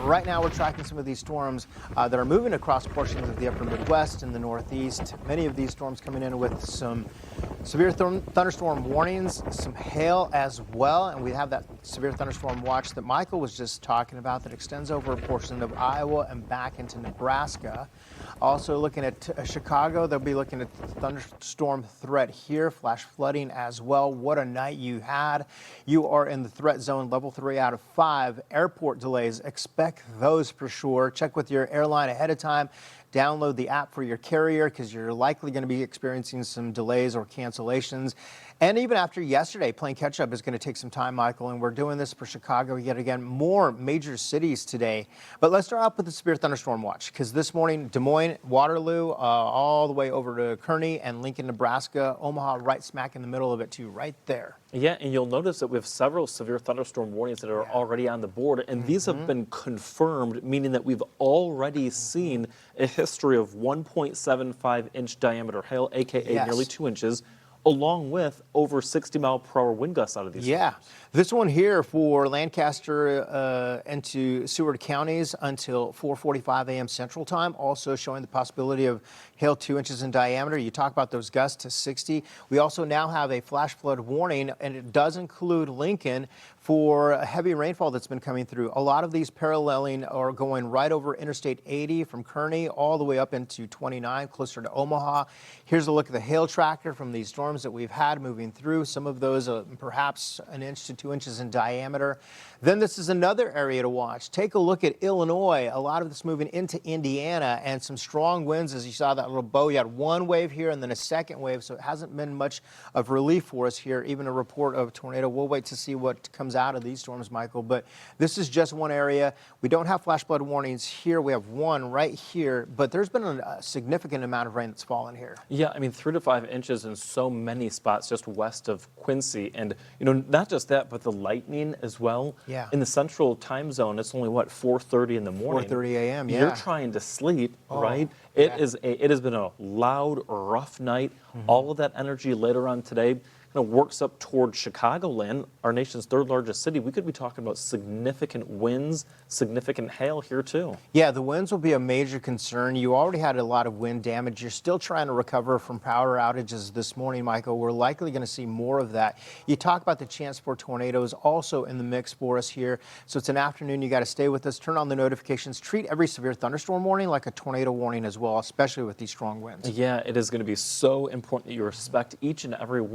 right now we're tracking some of these storms that are moving across portions of the upper Midwest and the Northeast. Many of these storms coming in with some severe thunderstorm warnings, some hail as well, and we have that severe thunderstorm watch that Michael was just talking about that extends over a portion of Iowa and back into Nebraska. Also looking at Chicago, they'll be looking at thunderstorm threat here, flash flooding as well. What a night you had. You are in the threat zone, level 3 out of 5. Airport delays, expect those for sure. Check with your airline ahead of time. Download the app for your carrier because you're likely going to be experiencing some delays or cancellations. And even after yesterday, playing catch up is going to take some time, Michael, and we're doing this for Chicago yet again. More major cities today. But let's start off with the severe thunderstorm watch because this morning, Des Moines, Waterloo, all the way over to Kearney and Lincoln, Nebraska, Omaha right smack in the middle of it too, right there. Yeah, and you'll notice that we have several severe thunderstorm warnings that are already on the board, and these have been confirmed, meaning that we've already seen a history of 1.75-inch diameter hail, aka nearly 2 inches, along with over 60-mile-per-hour wind gusts out of these storms. This one here for Lancaster into Seward counties until 4:45 a.m. Central Time, also showing the possibility of hail 2 inches in diameter. You talk about those gusts to 60. We also now have a flash flood warning, and it does include Lincoln for a heavy rainfall that's been coming through. A lot of these paralleling are going right over Interstate 80 from Kearney all the way up into 29, closer to Omaha. Here's a look at the hail tracker from these storms that we've had moving through. Some of those perhaps 1 inch to 2 inches in diameter. Then this is another area to watch. Take a look at Illinois. A lot of this moving into Indiana and some strong winds as you saw that little bow. You had one wave here and then a second wave, so it hasn't been much of relief for us here, even a report of tornado. We'll wait to see what comes out of these storms, Michael, but this is just one area. We don't have flash flood warnings here. We have one right here, but there's been a significant amount of rain that's fallen here. Yeah, I mean 3 to 5 inches in so many spots just west of Quincy, and not just that, but the lightning as well. Yeah. In the central time zone, it's only what, 4:30 in the morning. 4:30 a.m. Yeah. You're trying to sleep, right? It has been a loud, rough night. All of that energy later on today works up toward Chicagoland, our nation's 3rd largest city. We could be talking about significant winds, significant hail here too. Yeah, the winds will be a major concern. You already had a lot of wind damage. You're still trying to recover from power outages this morning, Michael. We're likely going to see more of that. You talk about the chance for tornadoes also in the mix for us here. So it's an afternoon. You got to stay with us. Turn on the notifications. Treat every severe thunderstorm warning like a tornado warning as well, especially with these strong winds. Yeah, it is going to be so important that you respect each and every one.